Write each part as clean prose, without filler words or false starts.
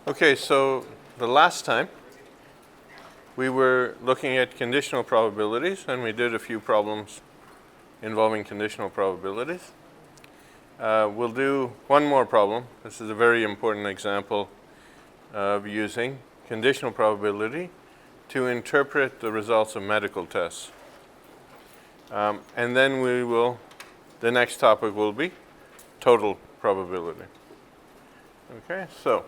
Okay, so the last time we were looking at conditional probabilities, and we did a few problems involving conditional probabilities. We'll do one more problem. This is a very important example of using conditional probability to interpret the results of medical tests. And then the next topic will be total probability. Okay, so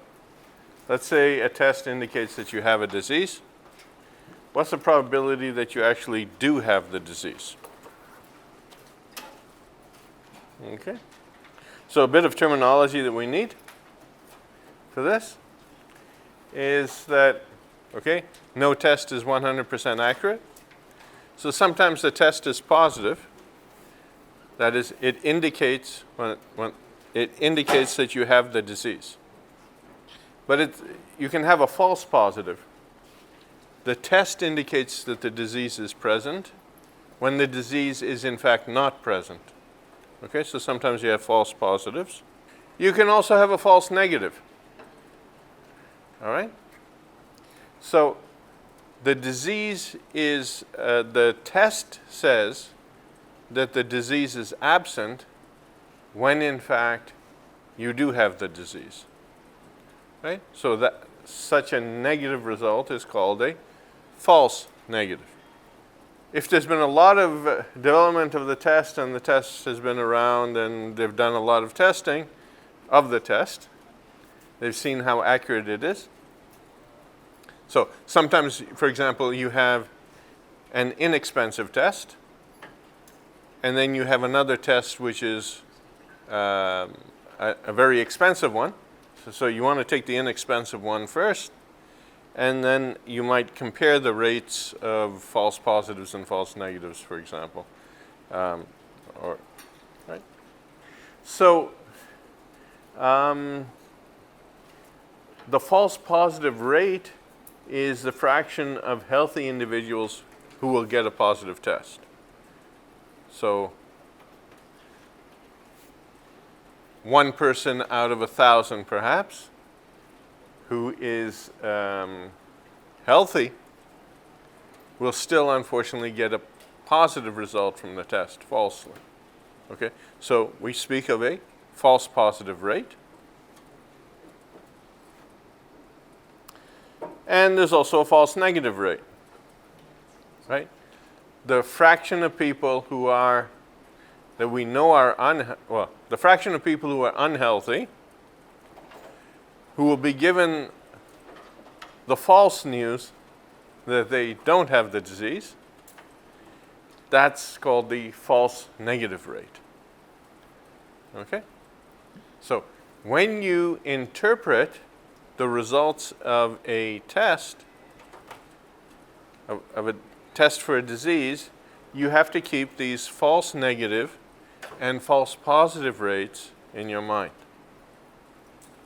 let's say a test indicates that you have a disease. What's the probability that you actually do have the disease? Okay, so a bit of terminology that we need for this is that, okay, no test is 100% accurate. So sometimes the test is positive. That is, it indicates it indicates that you have the disease. But you can have a false positive. The test indicates that the disease is present when the disease is in fact not present. Okay, so sometimes you have false positives. You can also have a false negative. All right? So the disease is, the test says that the disease is absent when in fact you do have the disease. Right? So that such a negative result is called a false negative. If there's been a lot of development of the test and the test has been around and they've done a lot of testing of the test, they've seen how accurate it is. So sometimes, for example, you have an inexpensive test, and then you have another test which is a very expensive one. So you want to take the inexpensive one first, and then you might compare the rates of false positives and false negatives, for example. Right? So the false positive rate is the fraction of healthy individuals who will get a positive test. So 1 person out of 1,000 perhaps who is healthy will still unfortunately get a positive result from the test falsely. Okay, so we speak of a false positive rate. And there's also a false negative rate, right? The fraction of people who are, that we know are, the fraction of people who are unhealthy, who will be given the false news that they don't have the disease, that's called the false negative rate. Okay? So when you interpret the results of a test, of a test for a disease, you have to keep these false negative and false positive rates in your mind.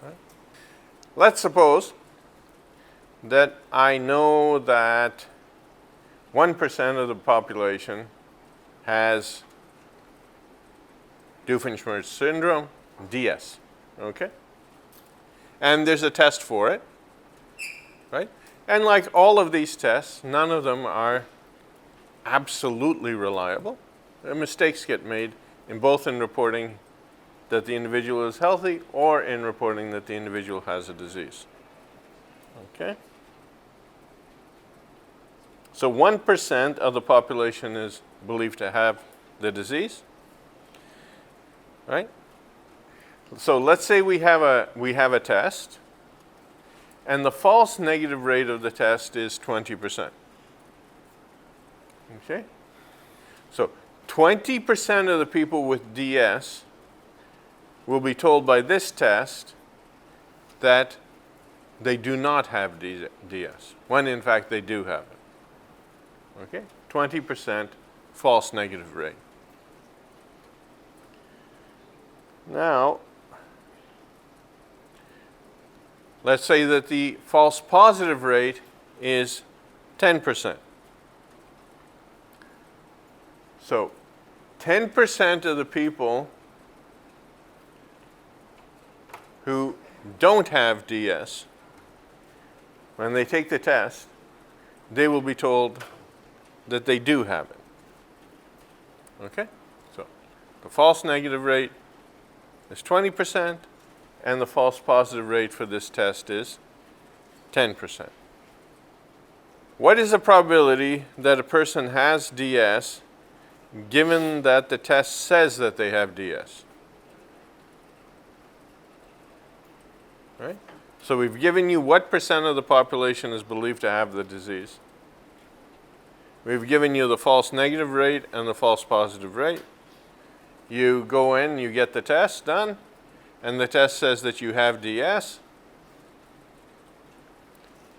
Right? Let's suppose that I know that 1% of the population has Doofenshmirtz syndrome, DS. Okay? And there's a test for it, right? And like all of these tests, none of them are absolutely reliable. Mistakes get made in both in reporting that the individual is healthy or in reporting that the individual has a disease. Okay? So 1% of the population is believed to have the disease, right? So let's say we have a test, and the false negative rate of the test is 20%. Okay? So 20% of the people with DS will be told by this test that they do not have DS, when in fact they do have it. Okay? 20% false negative rate. Now, let's say that the false positive rate is 10%. So 10% of the people who don't have DS when they take the test, they will be told that they do have it. Okay? So the false negative rate is 20%, and the false positive rate for this test is 10%. What is the probability that a person has DS given that the test says that they have DS? Right? So we've given you what percent of the population is believed to have the disease. We've given you the false negative rate and the false positive rate. You go in, you get the test done, and the test says that you have DS.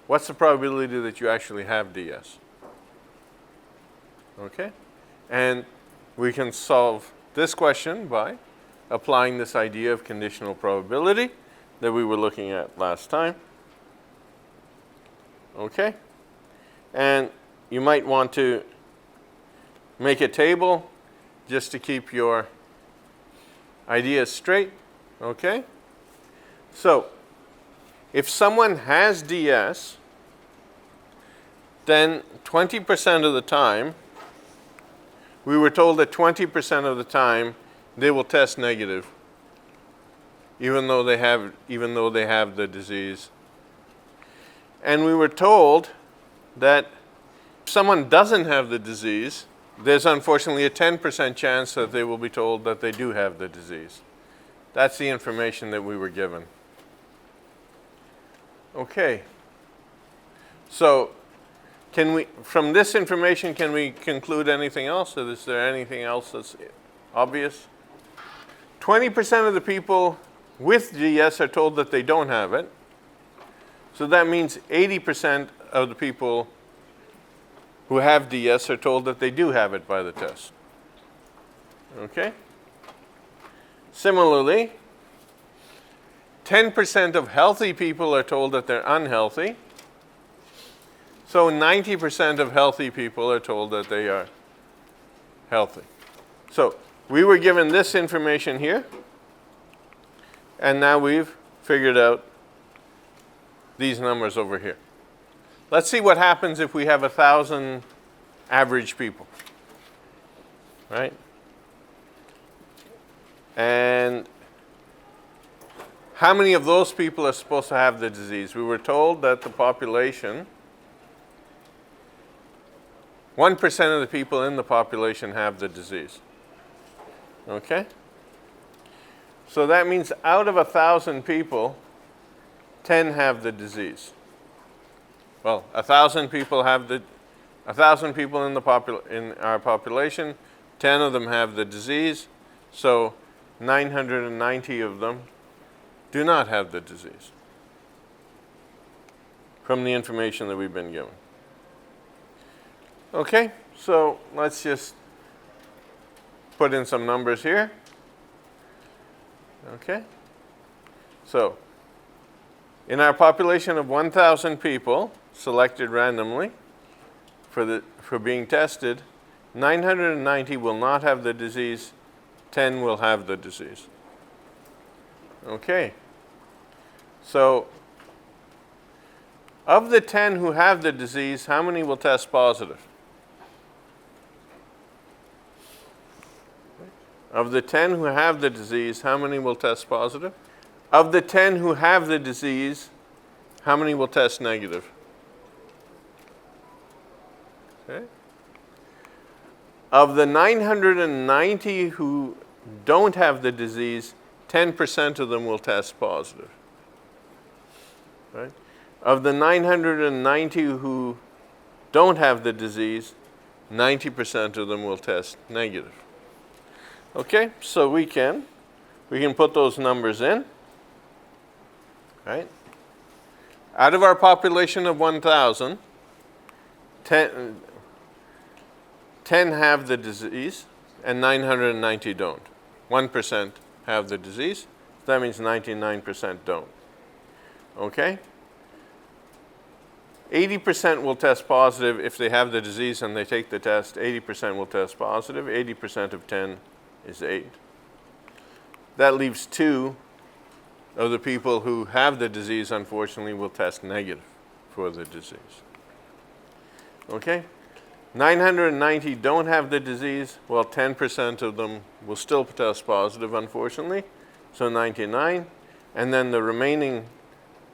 What's the probability that you actually have DS? Okay? And we can solve this question by applying this idea of conditional probability that we were looking at last time. Okay? And you might want to make a table just to keep your ideas straight. Okay? So, if someone has DS, then 20% of the time, we were told that 20% of the time they will test negative, even though they have the disease. And we were told that if someone doesn't have the disease, there's unfortunately a 10% chance that they will be told that they do have the disease. That's the information that we were given. Okay. So, from this information, can we conclude anything else? Or is there anything else that's obvious? 20% of the people with DS are told that they don't have it. So that means 80% of the people who have DS are told that they do have it by the test. Okay? Similarly, 10% of healthy people are told that they're unhealthy. So 90% of healthy people are told that they are healthy. So we were given this information here, and now we've figured out these numbers over here. Let's see what happens if we have 1,000 average people, right? And how many of those people are supposed to have the disease? We were told that the population, 1% of the people in the population have the disease. Okay? So that means out of 1,000 people, 10 have the disease. Well, 1,000 people have 1,000 people in our population, 10 of them have the disease, so 990 of them do not have the disease from the information that we've been given. Okay, so let's just put in some numbers here. Okay, so in our population of 1,000 people selected randomly for being tested, 990 will not have the disease, 10 will have the disease. Okay, so of the 10 who have the disease, how many will test positive? Of the 10 who have the disease, how many will test positive? Of the 10 who have the disease, how many will test negative? Okay. Of the 990 who don't have the disease, 10% of them will test positive. Right? Of the 990 who don't have the disease, 90% of them will test negative. Okay, so we can put those numbers in. Right? Out of our population of 1,000, 10 have the disease and 990 don't. 1% have the disease. That means 99% don't. Okay? 80% will test positive if they have the disease and they take the test. 80% will test positive. 80% of 10 is 8. That leaves 2 of the people who have the disease, unfortunately, will test negative for the disease. Okay? 990 don't have the disease. Well, 10% of them will still test positive, unfortunately. So 99. And then the remaining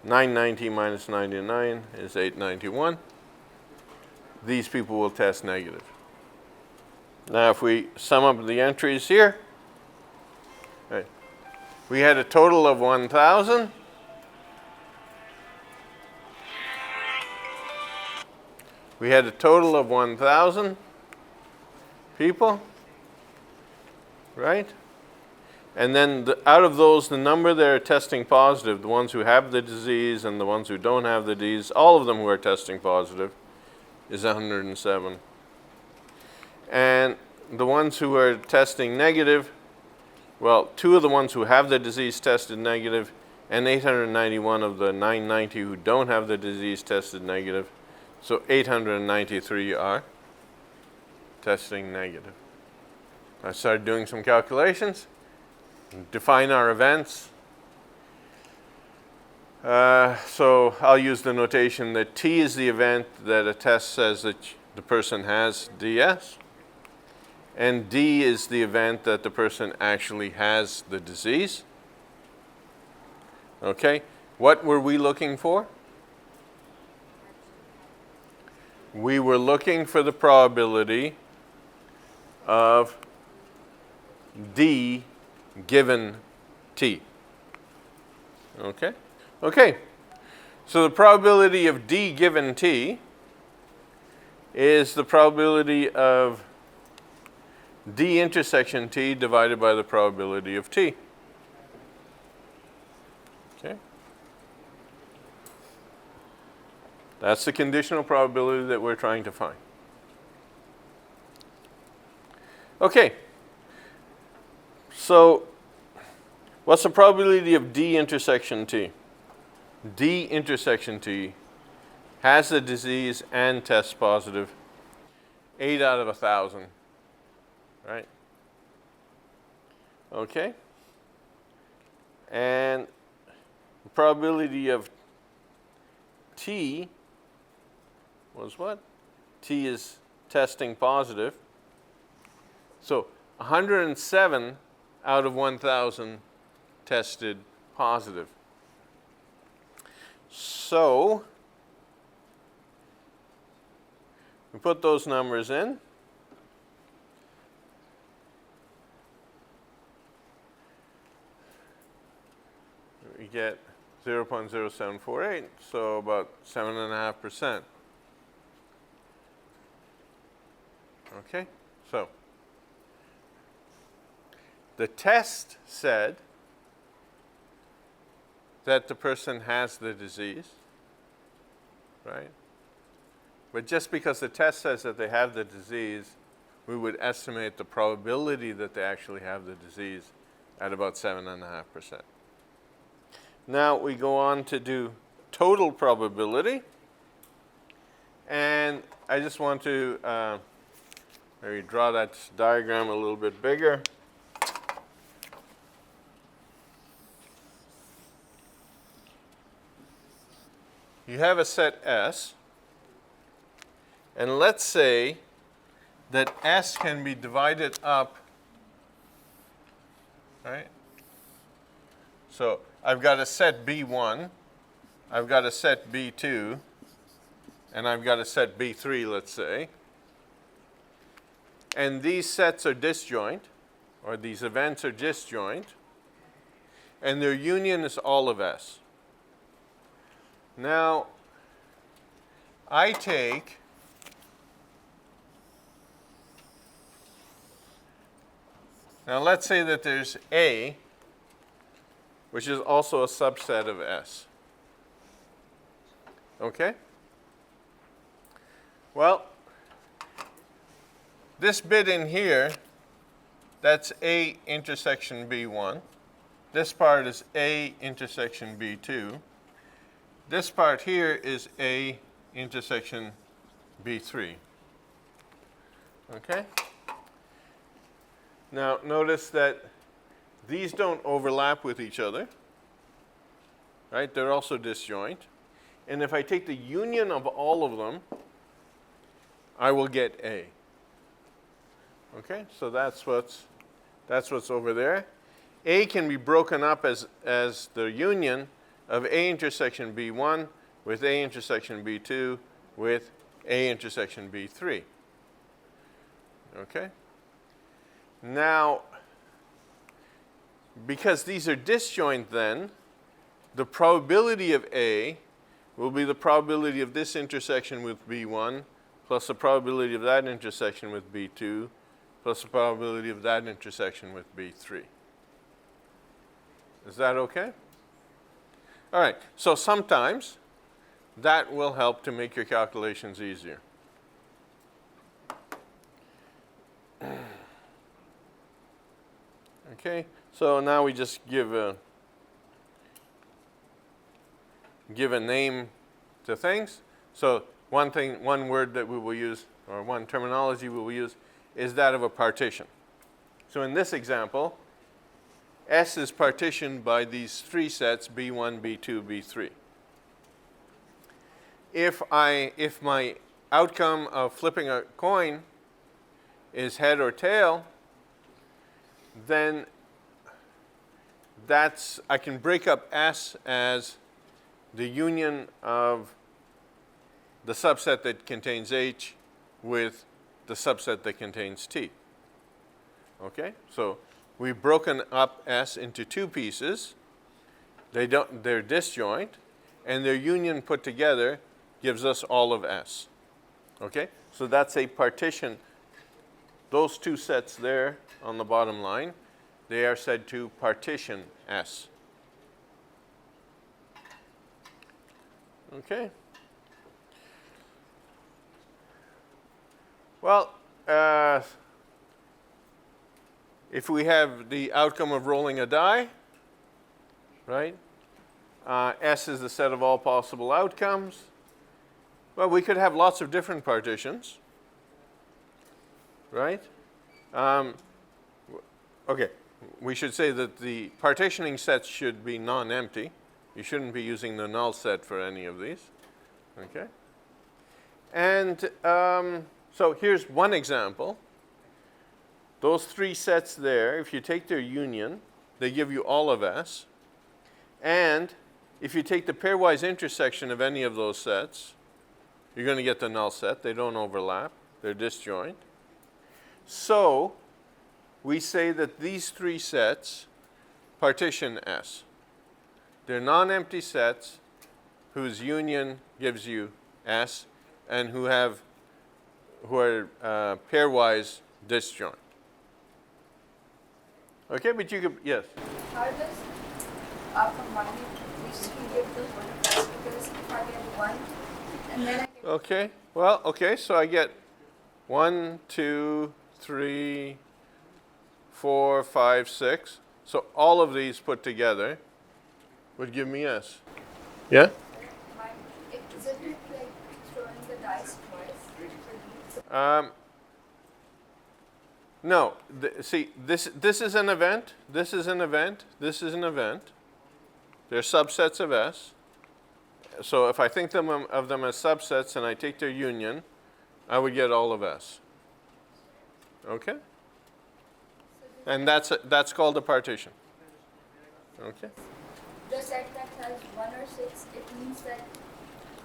990 minus 99 is 891. These people will test negative. Now, if we sum up the entries here, right, we had a total of 1,000. We had a total of 1,000 people, right? And then out of those, the number that are testing positive, the ones who have the disease and the ones who don't have the disease, all of them who are testing positive, is 107. And the ones who are testing negative, well, 2 of the ones who have the disease tested negative, and 891 of the 990 who don't have the disease tested negative. So 893 are testing negative. I started doing some calculations, define our events. So I'll use the notation that T is the event that a test says that the person has DS, and D is the event that the person actually has the disease. Okay, what were we looking for? We were looking for the probability of D given T. Okay? Okay. So the probability of D given T is the probability of D intersection T divided by the probability of T. Okay? That's the conditional probability that we're trying to find. Okay. So what's the probability of D intersection T? D intersection T has the disease and tests positive. 8 out of 1,000. Right? Okay. And the probability of T was what? T is testing positive. So 107 out of 1,000 tested positive. So we put those numbers in. We get 0.0748, so about 7.5%. Okay, so the test said that the person has the disease, right? But just because the test says that they have the disease, we would estimate the probability that they actually have the disease at about 7.5%. Now we go on to do total probability. And I just want to maybe draw that diagram a little bit bigger. You have a set S, and let's say that S can be divided up, right? So I've got a set B1, I've got a set B2, and I've got a set B3, let's say. And these sets are disjoint, or these events are disjoint, and their union is all of S. Now, I take now let's say that there's A, which is also a subset of S. Okay? Well, this bit in here, that's A intersection B1. This part is A intersection B2. This part here is A intersection B3. Okay? Now, notice that these don't overlap with each other, right? They're also disjoint. And if I take the union of all of them, I will get A. Okay, so that's what's over there. A can be broken up as the union of A intersection B1 with A intersection B2 with A intersection B3. Okay? Now, because these are disjoint then, the probability of A will be the probability of this intersection with B1 plus the probability of that intersection with B2 plus the probability of that intersection with B3. Is that okay? All right, so sometimes that will help to make your calculations easier. Okay, so now we just give a name to things. So one word that we will use, or one terminology we will use, is that of a partition. So in this example, S is partitioned by these three sets, B1, B2, B3. If my outcome of flipping a coin is head or tail, then I can break up S as the union of the subset that contains H with the subset that contains T. Okay? So we've broken up S into two pieces. They're disjoint, and their union put together gives us all of S. Okay? So that's a partition. Those two sets there on the bottom line, they are said to partition S. Okay? Well, if we have the outcome of rolling a die, right? S is the set of all possible outcomes. Well, we could have lots of different partitions, right? Okay, we should say that the partitioning sets should be non-empty. You shouldn't be using the null set for any of these, okay? And so here's one example. Those three sets there, if you take their union, they give you all of S. And if you take the pairwise intersection of any of those sets, you're going to get the null set. They don't overlap. They're disjoint. So we say that these three sets partition S. They're non-empty sets whose union gives you S and who are pairwise disjoint. Okay, but you could, yes? How does combining these two give the one of S? Because if I get one, and then I get... Okay, well, okay, so I get 1, 2, 3, 4, 5, 6. So all of these put together would give me S. Yeah? Isn't it like throwing the dice twice? No. See, this is an event. This is an event. This is an event. They're subsets of S. So if I think of them as subsets and I take their union, I would get all of S. Okay? And that's called a partition. Okay? The set that has 1 or 6, it means that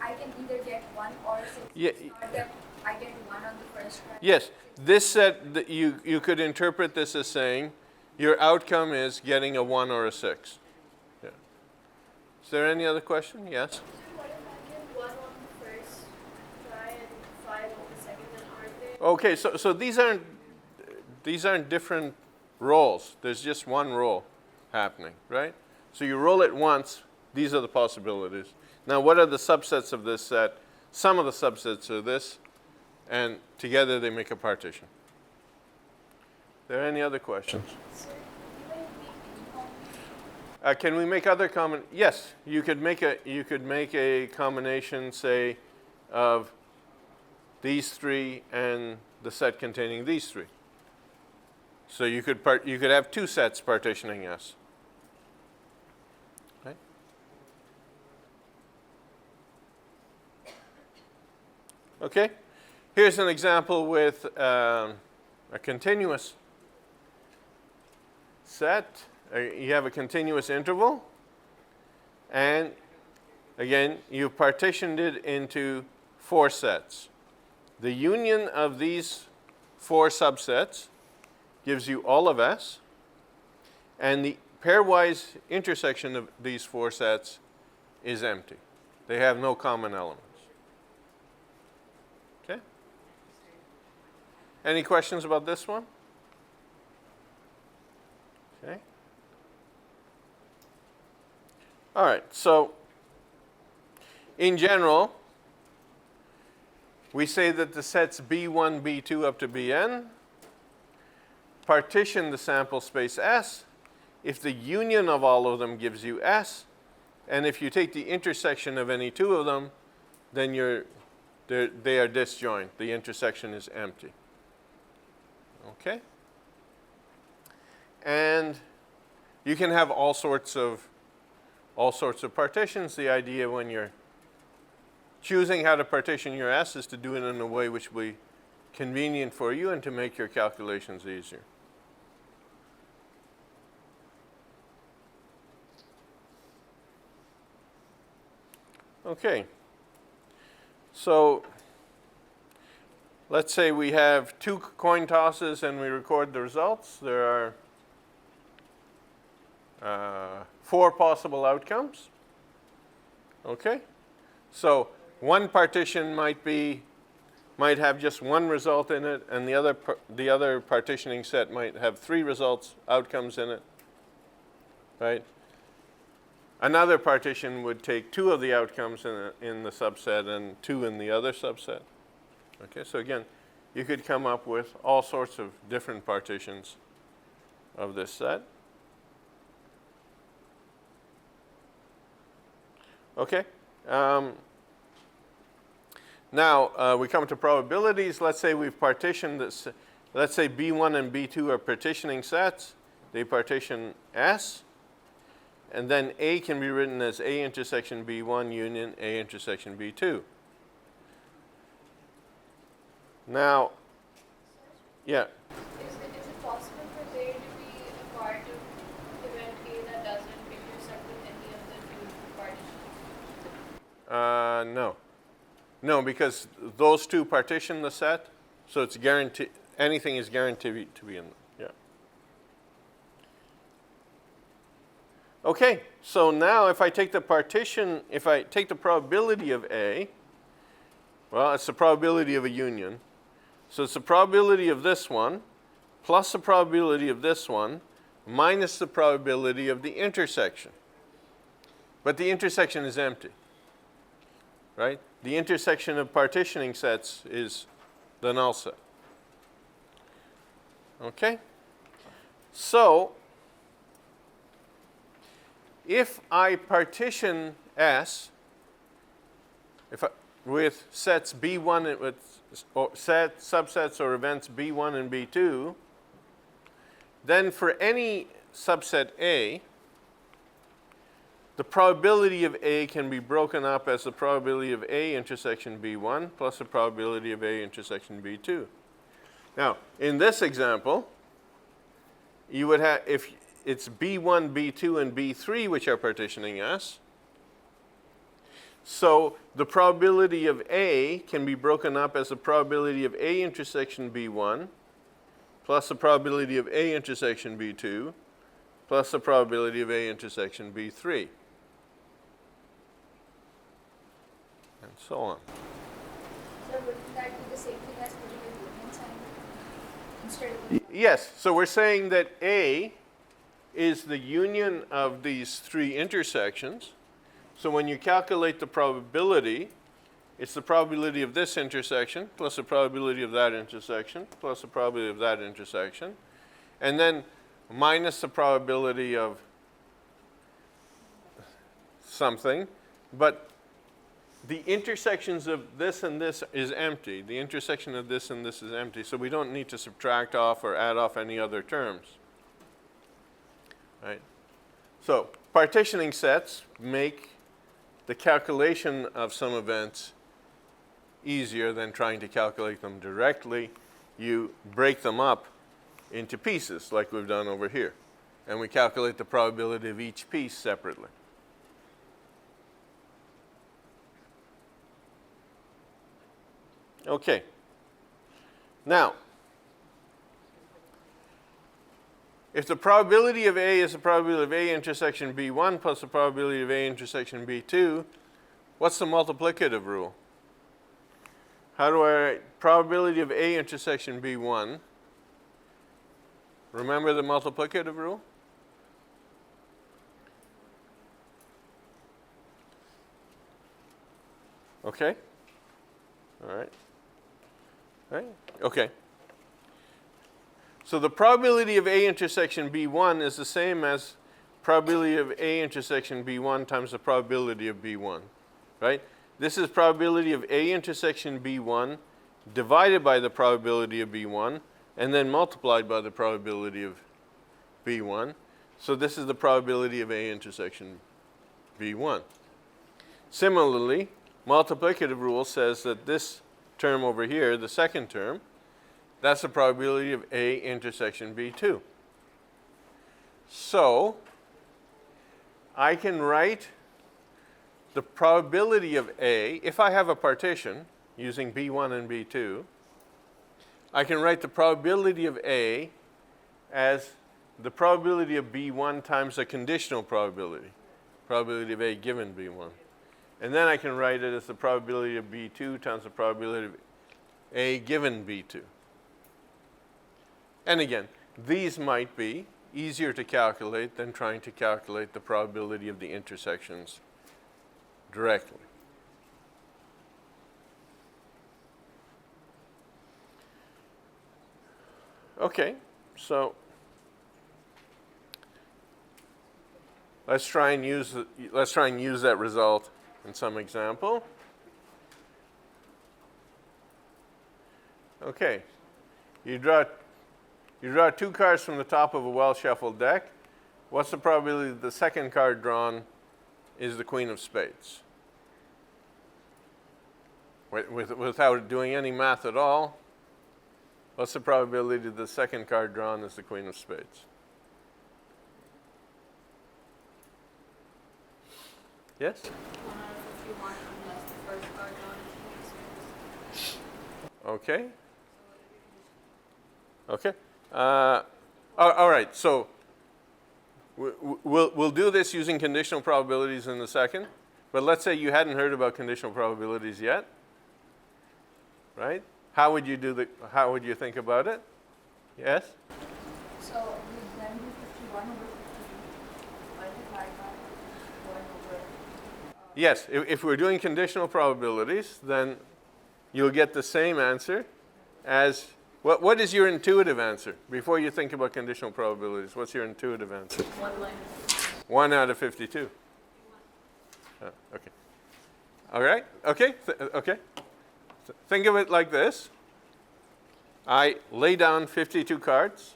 I can either get 1 or 6. Yeah. It's not that I get 1 on the first try. Yes. This set, you could interpret this as saying your outcome is getting a 1 or a 6. Yeah. Is there any other question? Yes? So what if I get 1 on the first try and 5 on the second, then aren't they? Okay, so these aren't different rolls. There's just one roll happening, right? So you roll it once. These are the possibilities. Now, what are the subsets of this set? Some of the subsets are this, and together they make a partition. Are there any other questions? So you might make Can we make other Yes, you could make a combination, say, of these three and the set containing these three. So you could have two sets partitioning S. Okay? Okay? Here's an example with a continuous set. You have a continuous interval. And again, you've partitioned it into 4 sets. The union of these 4 subsets gives you all of S. And the pairwise intersection of these 4 sets is empty. They have no common elements. Okay? Any questions about this one? Okay. All right, so in general, we say that the sets B1, B2 up to Bn partition the sample space S if the union of all of them gives you S, and if you take the intersection of any 2 of them, then they are disjoint. The intersection is empty. Okay? And you can have all sorts of partitions. The idea when you're choosing how to partition your S is to do it in a way which will be convenient for you and to make your calculations easier. Okay. So let's say we have 2 coin tosses and we record the results. There are 4 possible outcomes. Okay? So one partition might have just 1 result in it, and the other partitioning set might have 3 outcomes in it. Right? Another partition would take 2 of the outcomes in the subset and 2 in the other subset. Okay, so again, you could come up with all sorts of different partitions of this set. Okay. Now we come to probabilities. Let's say we've partitioned this. Let's say B1 and B2 are partitioning sets. They partition S. And then A can be written as A intersection B1 union A intersection B2. Now, yeah. Is it possible for there to be a part of event A that doesn't intersect with any of the 2 partitions? No. No, because those 2 partition the set, so it's guaranteed. Anything is guaranteed to be in them. Yeah. Okay, so now if I take the probability of A, well, it's the probability of a union. So it's the probability of this one plus the probability of this one minus the probability of the intersection. But the intersection is empty, right? The intersection of partitioning sets is the null set. Okay? So if I partition S with sets B1 with subsets or events B1 and B2, then for any subset A, the probability of A can be broken up as the probability of A intersection B1 plus the probability of A intersection B2. Now, in this example, you would have, if it's B1, B2, and B3 which are partitioning S, so the probability of A can be broken up as the probability of A intersection B1 plus the probability of A intersection B2 plus the probability of A intersection B3. And so on. So wouldn't that be the same thing as putting a union sign instead of Yes, so we're saying that A is the union of these 3 intersections. So when you calculate the probability, it's the probability of this intersection plus the probability of that intersection plus the probability of that intersection, and then minus the probability of something. But the intersections of this and this is empty. The intersection of this and this is empty, so we don't need to subtract off or add off any other terms. Right? So partitioning sets make the calculation of some events easier than trying to calculate them directly. You break them up into pieces like we've done over here. And we calculate the probability of each piece separately. Okay. Now, if the probability of A is the probability of A intersection B1 plus the probability of A intersection B2, what's the multiplicative rule? How do I write probability of A intersection B1? Remember the multiplicative rule? Okay? All right. Right? Okay. So the probability of A intersection B1 is the same as probability of A intersection B1 times the probability of B1, right? This is probability of A intersection B1 divided by the probability of B1 and then multiplied by the probability of B1. So this is the probability of A intersection B1. Similarly, multiplicative rule says that this term over here, the second term, that's the probability of A intersection B2. So I can write the probability of A, if I have a partition using B1 and B2, I can write the probability of A as the probability of B1 times the conditional probability of A given B1. And then I can write it as the probability of B2 times the probability of A given B2. And again, these might be easier to calculate than trying to calculate the probability of the intersections directly. Okay, so let's try and use that result in some example. Okay, you draw two cards from the top of a well-shuffled deck. What's the probability that the second card drawn is the queen of spades? Without doing any math at all, what's the probability that the second card drawn is the queen of spades? Yes? 1 out of 51 unless the first card drawn is queen of spades. Okay. Okay. All right. So we'll do this using conditional probabilities in a second. But let's say you hadn't heard about conditional probabilities yet, right? How would you think about it? Yes. So we then do 51 over 52 multiplied by 1 over. Yes. If we're doing conditional probabilities, then you'll get the same answer as. What is your intuitive answer? Before you think about conditional probabilities, what's your intuitive answer? 1 minus 1 out of 52. Okay. All right. Okay. Okay. Think of it like this. I lay down 52 cards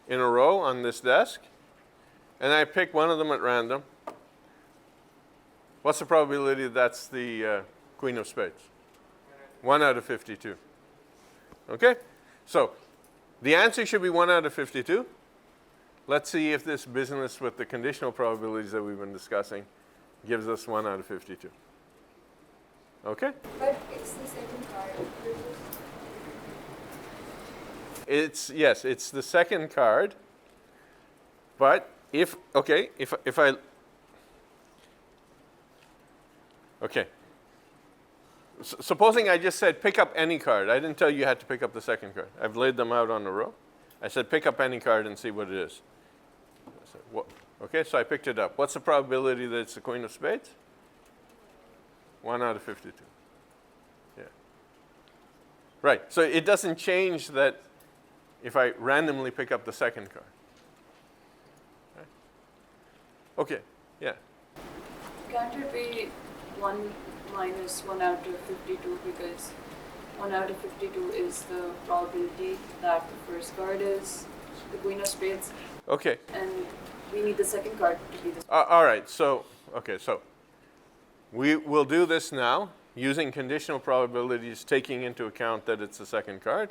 in a row on this desk, and I pick one of them at random. What's the probability that's the queen of spades? 1 out of 52. Okay? So the answer should be 1 out of 52. Let's see if this business with the conditional probabilities that we've been discussing gives us 1 out of 52. Okay? But it's the second card. Yes, it's the second card. But if I supposing I just said pick up any card. I didn't tell you had to pick up the second card. I've laid them out on the row. I said pick up any card and see what it is. I said, what? Okay, so I picked it up. What's the probability that it's the queen of spades? 1 out of 52. Yeah. Right, so it doesn't change that if I randomly pick up the second card. Right. Okay, yeah. Can't it be 1 minus 1 out of 52 because 1 out of 52 is the probability that the first card is the queen of spades. Okay. And we need the second card to be the All right, so we will do this now. using conditional probabilities, taking into account that it's the second card.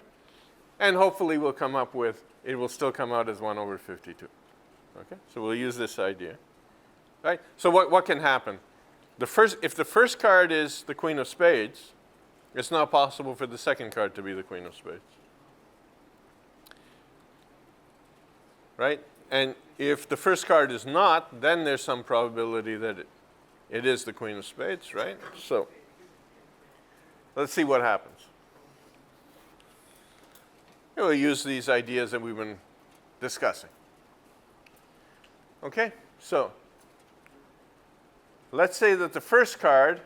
And hopefully we'll come up with, it will still come out as 1 over 52. Okay, so we'll use this idea. Right? So what can happen? If the first card is the queen of spades, it's not possible for the second card to be the queen of spades. Right? And if the first card is not, then there's some probability that it is the queen of spades, right? So let's see what happens. We'll use these ideas that we've been discussing. Okay? So let's say that the first card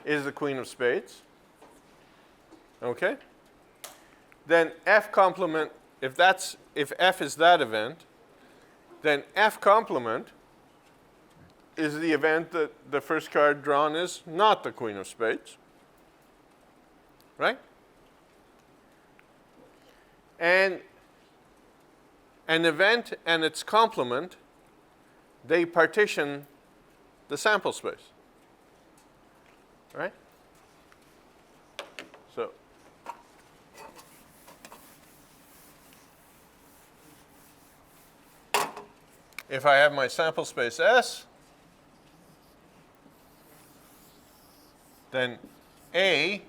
is the queen of spades. Okay? Then F complement, if F is that event, then F complement is the event that the first card drawn is not the queen of spades. Right? And an event and its complement, they partition the sample space. Right? So if I have my sample space S, then A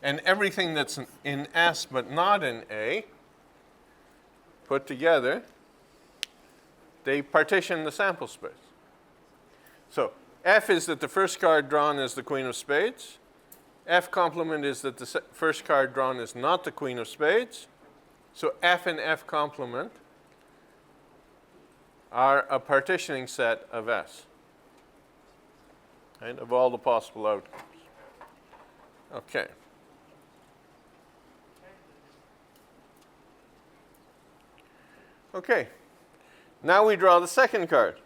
and everything that's in S but not in A put together, they partition the sample space. So F is that the first card drawn is the queen of spades. F complement is that the first card drawn is not the queen of spades. So F and F complement are a partitioning set of S, right, of all the possible outcomes. Okay. Okay. Now we draw the second card.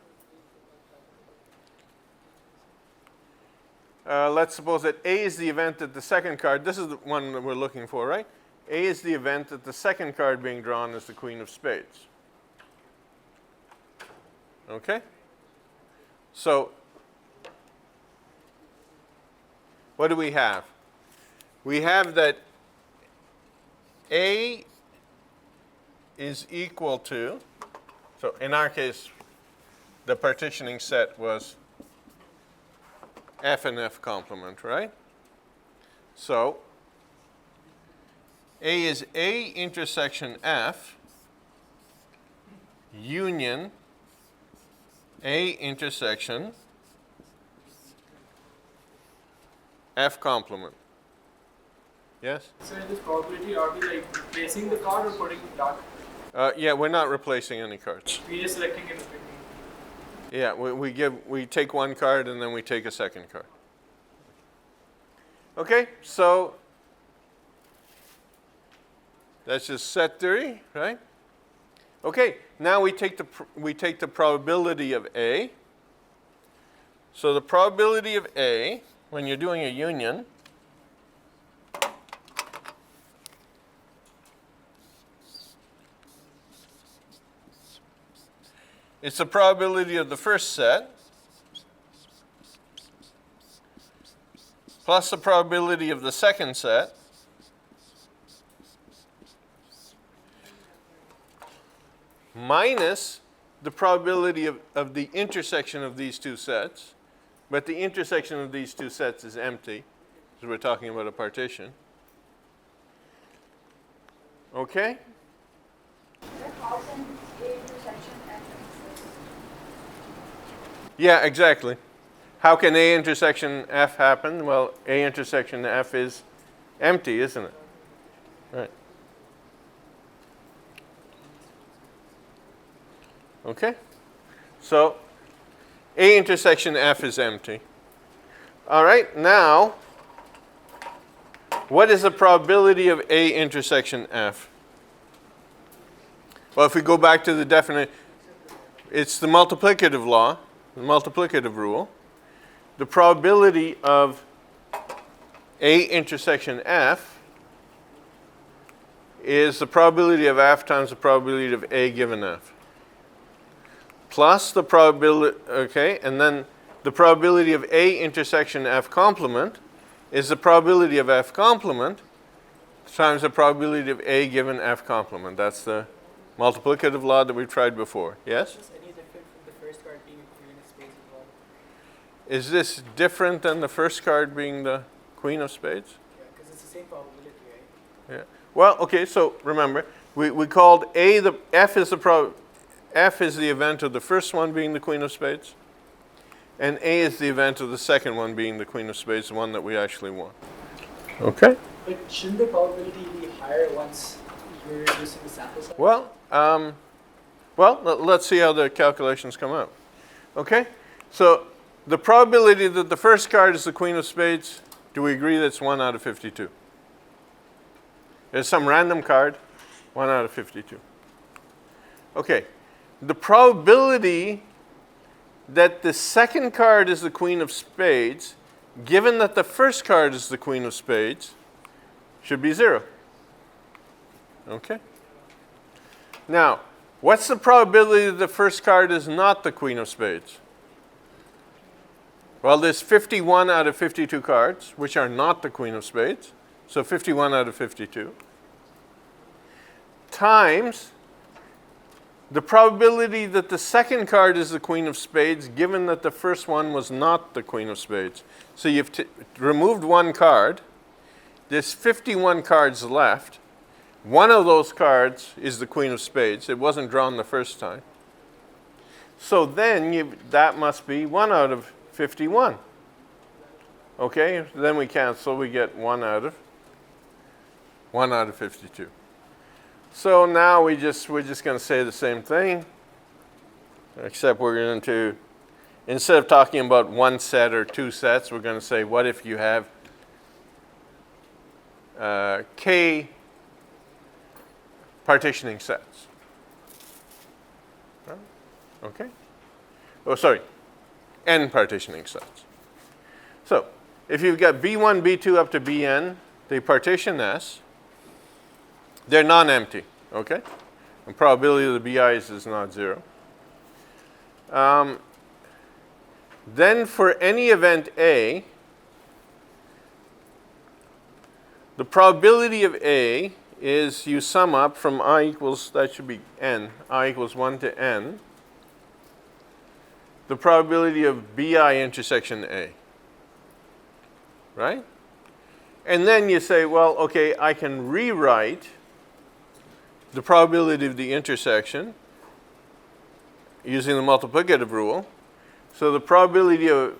Let's suppose that A is the event that the second card, this is the one that we're looking for, right? A is the event that the second card being drawn is the queen of spades. Okay? So, what do we have? We have that A is equal to, so in our case, the partitioning set was F and F complement, right? So, A is A intersection F union A intersection F complement. Yes? So in this probability, are we like replacing the card or putting it back? Yeah, we're not replacing any cards. We're just selecting it. Yeah, we take one card and then we take a second card. Okay, so that's just set theory, right? Okay, now we take the probability of A. So the probability of A, when you're doing a union, it's the probability of the first set plus the probability of the second set minus the probability of the intersection of these two sets. But the intersection of these two sets is empty, because we're talking about a partition. Okay? How can A intersection F exist? Yeah, exactly. How can A intersection F happen? Well, A intersection F is empty, isn't it? Right. Okay? So, A intersection F is empty. All right, now, what is the probability of A intersection F? Well, if we go back to the definition, it's the multiplicative law, the multiplicative rule. The probability of A intersection F is the probability of F times the probability of A given F. Plus the probability, okay, and then the probability of A intersection F complement is the probability of F complement times the probability of A given F complement. That's the multiplicative law that we've tried before. Yes? Is this any different from the first card being a queen of spades as well? Is this different than the first card being the queen of spades? Yeah, because it's the same probability, right? Yeah. Well, okay, so remember, we called A the F is the event of the first one being the queen of spades, and A is the event of the second one being the queen of spades, the one that we actually want. Okay. But shouldn't the probability be higher once you're reducing the sample size? Well, let's see how the calculations come out. Okay? So the probability that the first card is the queen of spades, do we agree that's 1 out of 52? There's some random card, 1 out of 52. Okay. The probability that the second card is the queen of spades, given that the first card is the queen of spades, should be 0. Okay? Now, what's the probability that the first card is not the queen of spades? Well, there's 51 out of 52 cards, which are not the queen of spades. So 51 out of 52. Times the probability that the second card is the queen of spades, given that the first one was not the queen of spades. So you've removed one card. There's 51 cards left. One of those cards is the queen of spades. It wasn't drawn the first time. So then that must be 1 out of 51. Okay, then we cancel. We get 1 out of 52. So now we're just going to say the same thing, except we're going to, instead of talking about one set or two sets, we're going to say, what if you have k partitioning sets? Okay? Oh, sorry, n partitioning sets. So if you've got B1, B2 up to Bn, they partition S. They're non-empty, okay? The probability of the BIs is not 0. Then for any event A, the probability of A is you sum up from I equals, that should be n, I equals 1 to n, the probability of BI intersection A, right? And then you say, well, okay, I can rewrite the probability of the intersection using the multiplicative rule. So the probability of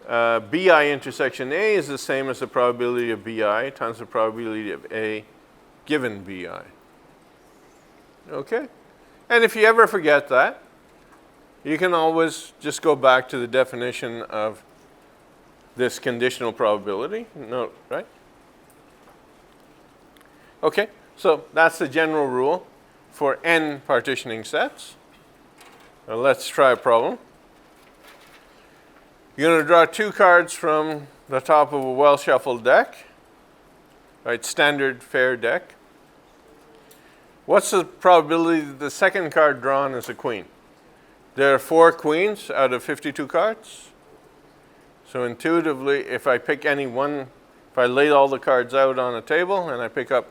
BI intersection A is the same as the probability of BI times the probability of A given BI. Okay? And if you ever forget that, you can always just go back to the definition of this conditional probability. No, right? Okay, so that's the general rule for n partitioning sets. Now let's try a problem. You're going to draw two cards from the top of a well-shuffled deck, right? Standard fair deck. What's the probability that the second card drawn is a queen? There are 4 queens out of 52 cards. So intuitively, if I pick any one, if I lay all the cards out on a table and I pick up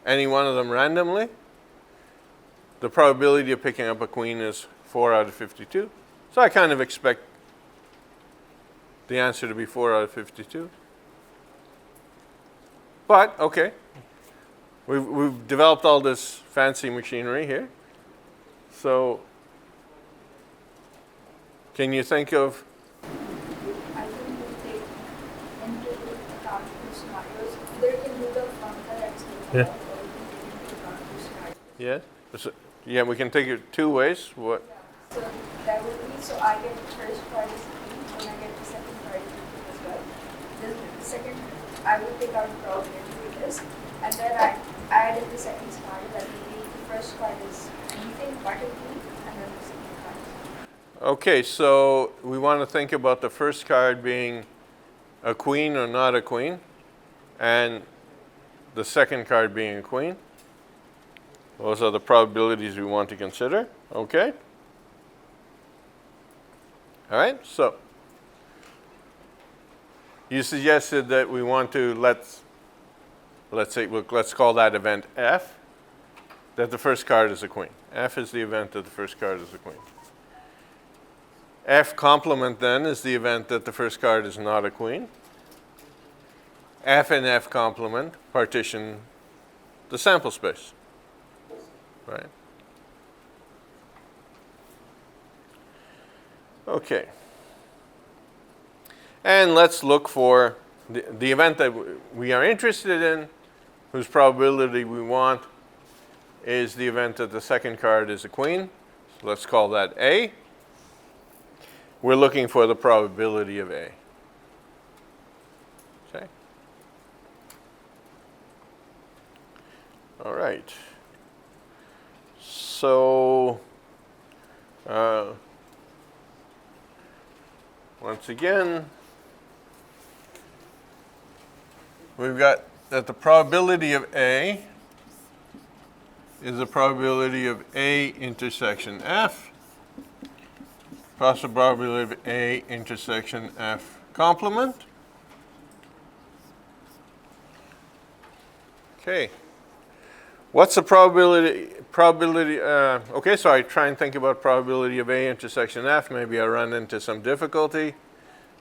any one of them randomly, the probability of picking up a queen is 4 out of 52. So I kind of expect the answer to be 4 out of 52. But, okay, we've developed all this fancy machinery here. So can you think of? I think we take into account two scenarios. Either you can do the formula that's given Yeah. above, or you can take into account two scenarios. Yes? So, yeah, we can take it two ways. What? So that would be, so I get the first card is queen, and I get the second card is queen as well. The second, I will take out the probability with this, and then I add in the second scenario that will be the first card is anything but a queen, and then the second card is Okay, so we want to think about the first card being a queen or not a queen, and the second card being a queen. Those are the probabilities we want to consider. Okay. All right, so you suggested that we want to let's call that event F, that the first card is a queen. F is the event that the first card is a queen. F complement then is the event that the first card is not a queen. F and F complement partition the sample space, right? Okay. And let's look for the event that we are interested in, whose probability we want, is the event that the second card is a queen. So let's call that A. We're looking for the probability of A. Okay. All right. So once again, we've got that the probability of A is the probability of A intersection F plus the probability of A intersection F complement. Okay. What's the probability, okay, so I try and think about probability of A intersection F. Maybe I run into some difficulty.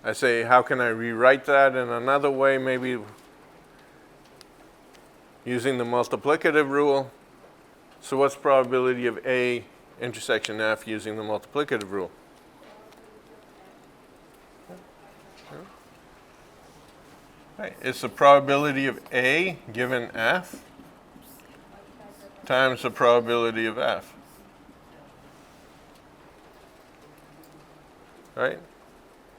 I say, how can I rewrite that in another way? Maybe using the multiplicative rule. So what's probability of A intersection F using the multiplicative rule? Right. It's the probability of A given F times the probability of F. Right?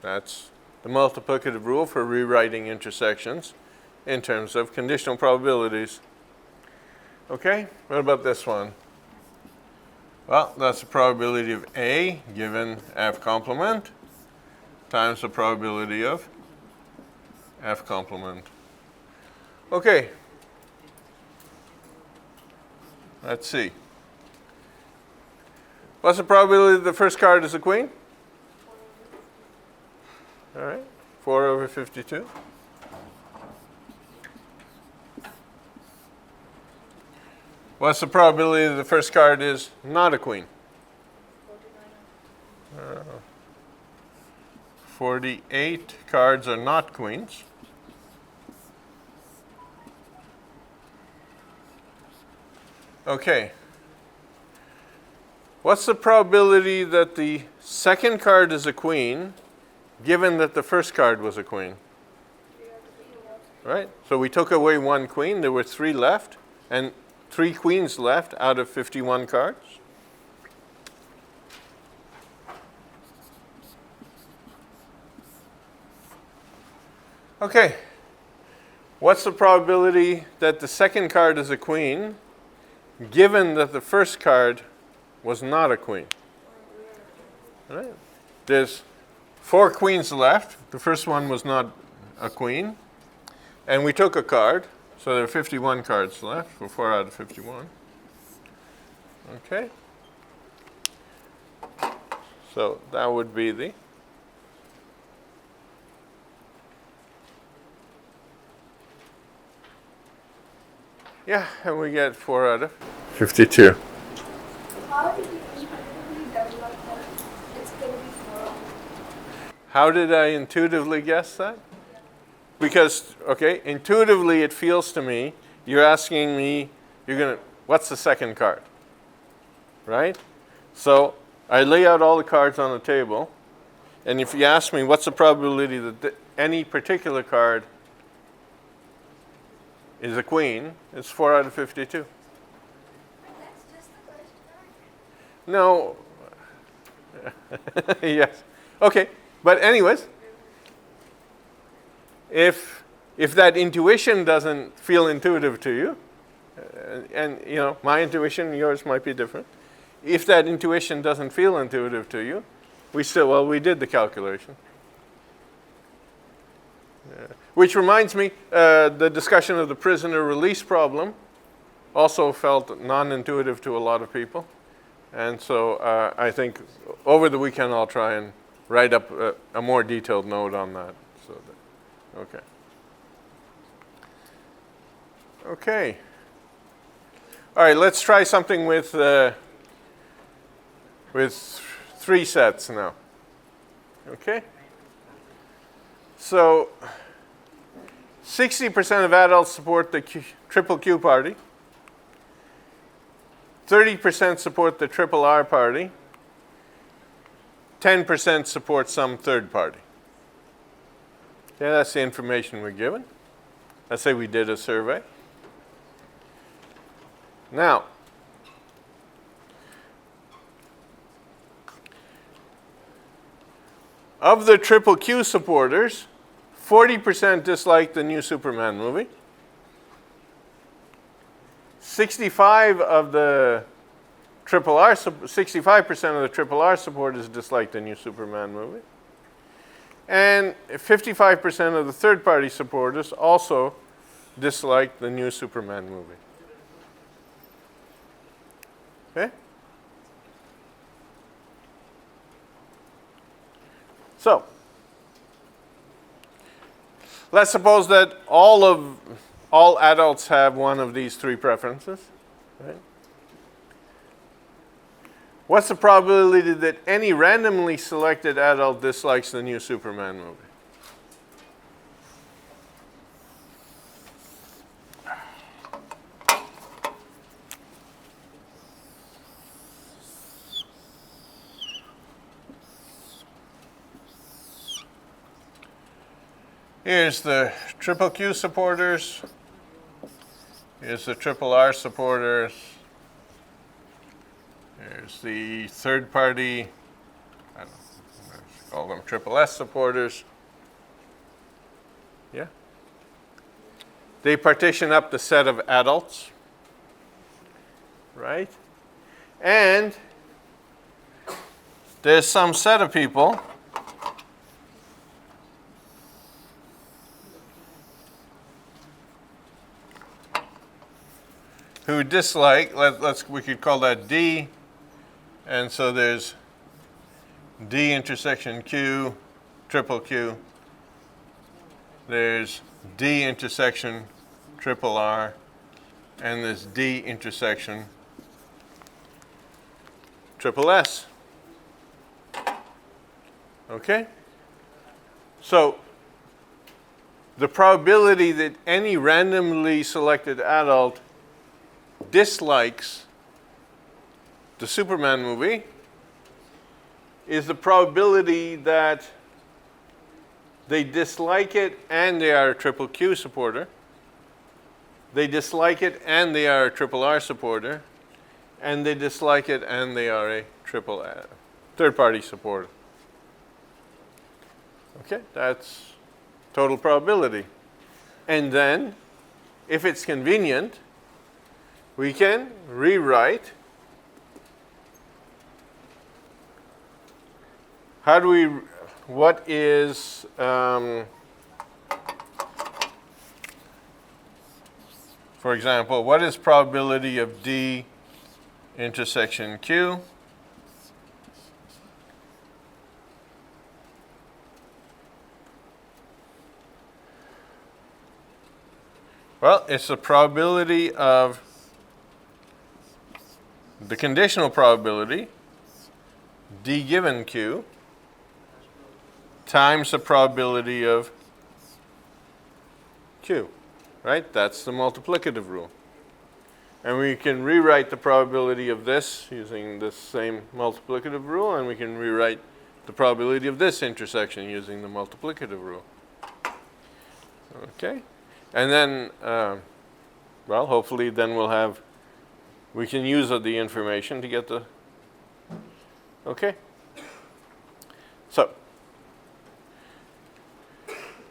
That's the multiplicative rule for rewriting intersections in terms of conditional probabilities. Okay, what about this one? Well, that's the probability of A given F complement times the probability of F complement. Okay. Let's see. What's the probability that the first card is a queen? All right, 4 over 52. What's the probability that the first card is not a queen? 48 cards are not queens. Okay. What's the probability that the second card is a queen, given that the first card was a queen? Right? So we took away one queen. There were 3 left, and 3 queens left out of 51 cards. Okay. What's the probability that the second card is a queen, given that the first card was not a queen? All right. There's 4 queens left. The first one was not a queen. And we took a card, so there are 51 cards left, for 4 out of 51. Okay. So that would be the and we get 4 out of 52. How did you intuitively develop that it's going to be 4? How did I intuitively guess that? Because, okay, intuitively it feels to me, you're asking me, what's the second card? Right? So I lay out all the cards on the table, and if you ask me what's the probability that any particular card is a queen, it's 4 out of 52. And that's just the first card? No. Yes. Okay. But anyways, if that intuition doesn't feel intuitive to you, and you know, my intuition, yours might be different. If that intuition doesn't feel intuitive to you, we did the calculation. Which reminds me, the discussion of the prisoner release problem also felt non-intuitive to a lot of people. And so I think over the weekend I'll try and write up a more detailed note on that. So that, okay. Okay. All right, let's try something with 3 sets now. Okay? So 60% of adults support the triple Q party. 30% support the triple R party. 10% support some third party. Okay, that's the information we're given. Let's say we did a survey. Now, of the triple Q supporters, 40% dislike the new Superman movie. 65% of the triple R supporters dislike the new Superman movie. And 55% of the third party supporters also dislike the new Superman movie. Okay? So, let's suppose that all adults have one of these 3 preferences. Right? What's the probability that any randomly selected adult dislikes the new Superman movie? Here's the triple Q supporters. Here's the triple R supporters. Here's the third party, I don't know, let's call them triple S supporters. Yeah. They partition up the set of adults, right? And there's some set of people who dislike, we could call that D, and so there's D intersection Q, triple Q. There's D intersection triple R, and there's D intersection triple S. Okay? So the probability that any randomly selected adult dislikes the Superman movie is the probability that they dislike it and they are a triple Q supporter. They dislike it and they are a triple R supporter. And they dislike it and they are a triple third party supporter. Okay, that's total probability. And then, if it's convenient, we can rewrite. What is, for example, what is probability of D intersection Q? Well, it's the probability of the conditional probability, D given Q, times the probability of Q, right? That's the multiplicative rule. And we can rewrite the probability of this using this same multiplicative rule, and we can rewrite the probability of this intersection using the multiplicative rule. Okay? And then, well, hopefully then we can use the information to get the, okay? So,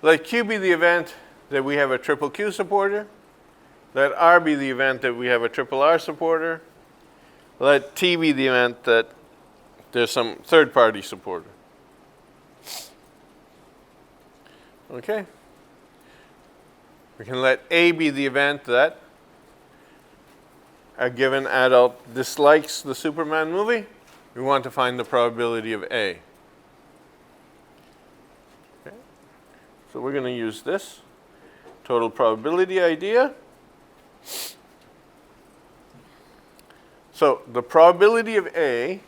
let Q be the event that we have a triple Q supporter. Let R be the event that we have a triple R supporter. Let T be the event that there's some third party supporter. Okay? We can let A be the event that a given adult dislikes the Superman movie. We want to find the probability of A. So we're going to use this total probability idea. So the probability of A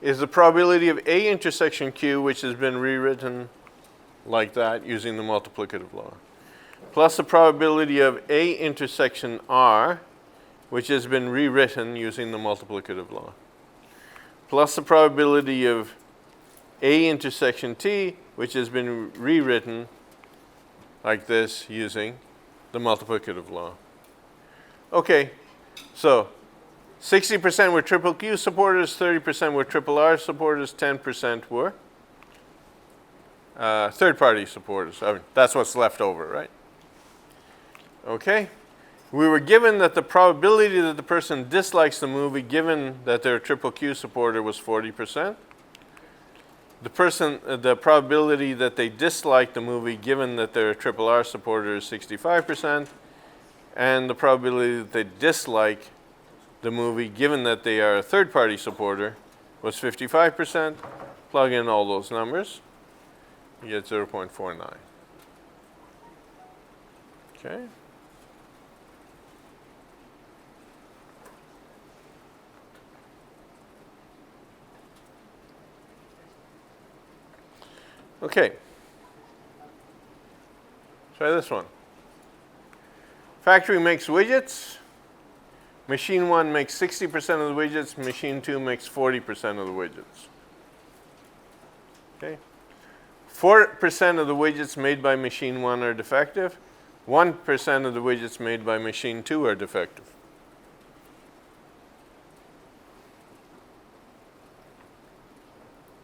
is the probability of A intersection Q, which has been rewritten like that using the multiplicative law, plus the probability of A intersection R, which has been rewritten using the multiplicative law, plus the probability of A intersection T, which has been rewritten like this using the multiplicative law. Okay, so 60% were triple Q supporters, 30% were triple R supporters, 10% were third-party supporters. I mean, that's what's left over, right? Okay. We were given that the probability that the person dislikes the movie, given that they're a triple Q supporter, was 40%. The probability that they dislike the movie, given that they're a triple R supporter, is 65%. And the probability that they dislike the movie, given that they are a third-party supporter, was 55%. Plug in all those numbers, you get 0.49. Okay. Okay. Try this one. Factory makes widgets. Machine 1 makes 60% of the widgets. Machine 2 makes 40% of the widgets. Okay. 4% of the widgets made by machine 1 are defective. 1% of the widgets made by machine 2 are defective.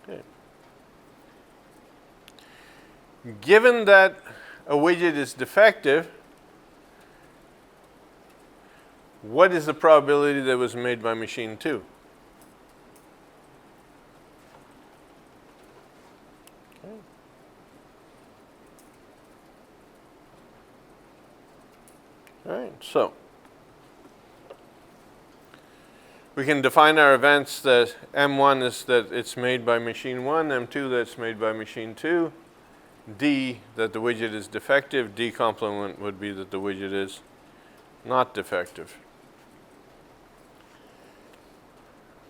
Okay. Given that a widget is defective, what is the probability that it was made by machine 2? Okay. All right, so we can define our events that M1 is that it's made by machine 1, M2 that it's made by machine 2, D that the widget is defective, D complement would be that the widget is not defective.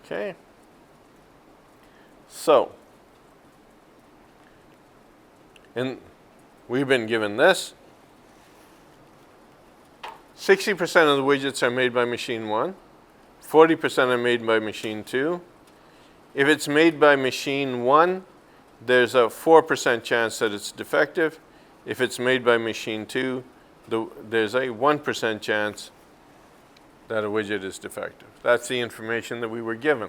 Okay. So, and we've been given this. 60% of the widgets are made by machine 1. 40% are made by machine 2. If it's made by machine 1, there's a 4% chance that it's defective. If it's made by machine 2, there's a 1% chance that a widget is defective. That's the information that we were given.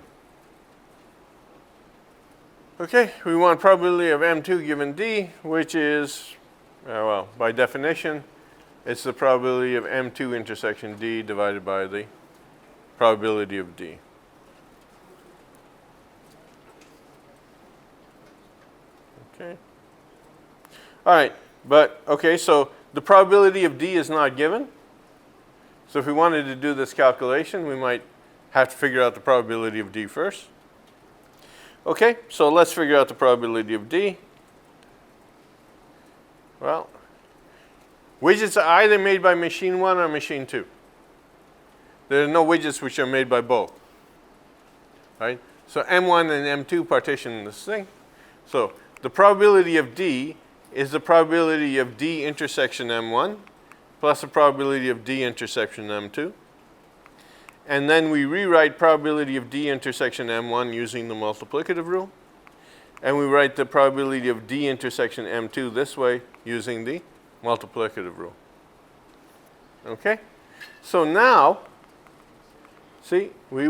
Okay, we want probability of M2 given D, which is, well, by definition, it's the probability of M2 intersection D divided by the probability of D. Okay. All right, but, okay, so the probability of D is not given. So if we wanted to do this calculation, we might have to figure out the probability of D first. Okay, so let's figure out the probability of D. Well, widgets are either made by machine 1 or machine 2. There are no widgets which are made by both. Right? So M1 and M2 partition this thing. So the probability of D is the probability of D intersection M1 plus the probability of D intersection M2. And then we rewrite probability of D intersection M1 using the multiplicative rule. And we write the probability of D intersection M2 this way using the multiplicative rule. Okay? So now, see, we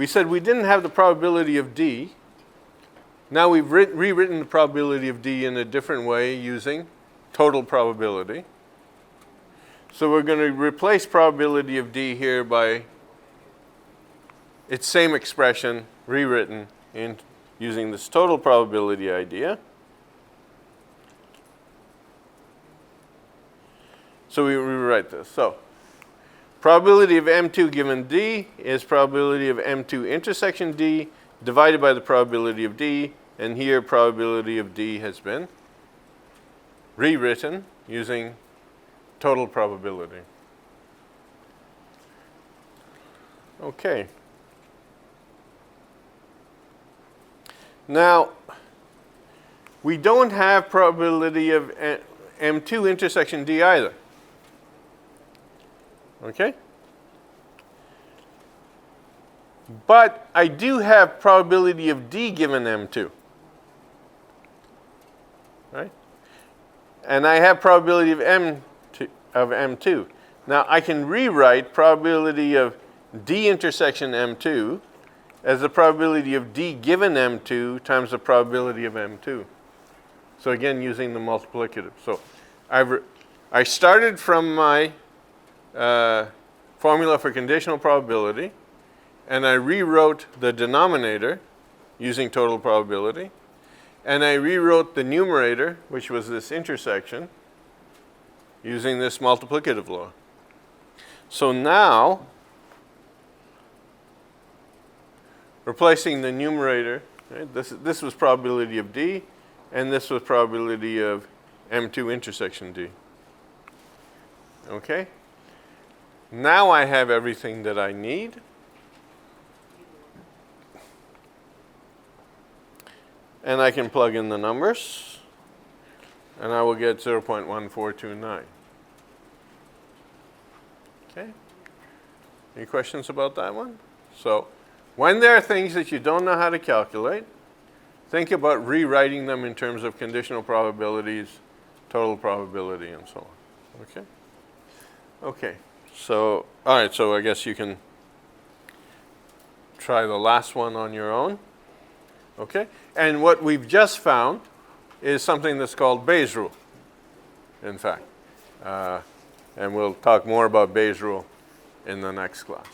said we didn't have the probability of D. Now we've rewritten the probability of D in a different way using total probability. So we're going to replace probability of D here by its same expression rewritten in using this total probability idea. So we rewrite this. So probability of M2 given D is probability of M2 intersection D divided by the probability of D, and here probability of D has been rewritten using total probability. Okay. Now, we don't have probability of M2 intersection D either. Okay? But I do have probability of D given M2. Right? And I have probability of M2. Now I can rewrite probability of D intersection M2 as the probability of D given M2 times the probability of M2. So again, using the multiplicative. So I started from my formula for conditional probability, and I rewrote the denominator using total probability, and I rewrote the numerator, which was this intersection, using this multiplicative law. So now, replacing the numerator, right, this was probability of D, and this was probability of M2 intersection D. Okay? Now I have everything that I need. And I can plug in the numbers, and I will get 0.1429. Okay? Any questions about that one? So when there are things that you don't know how to calculate, think about rewriting them in terms of conditional probabilities, total probability, and so on. Okay? Okay. So, all right, so I guess you can try the last one on your own. Okay? And what we've just found is something that's called Bayes' rule, in fact. And we'll talk more about Bayes' rule in the next class.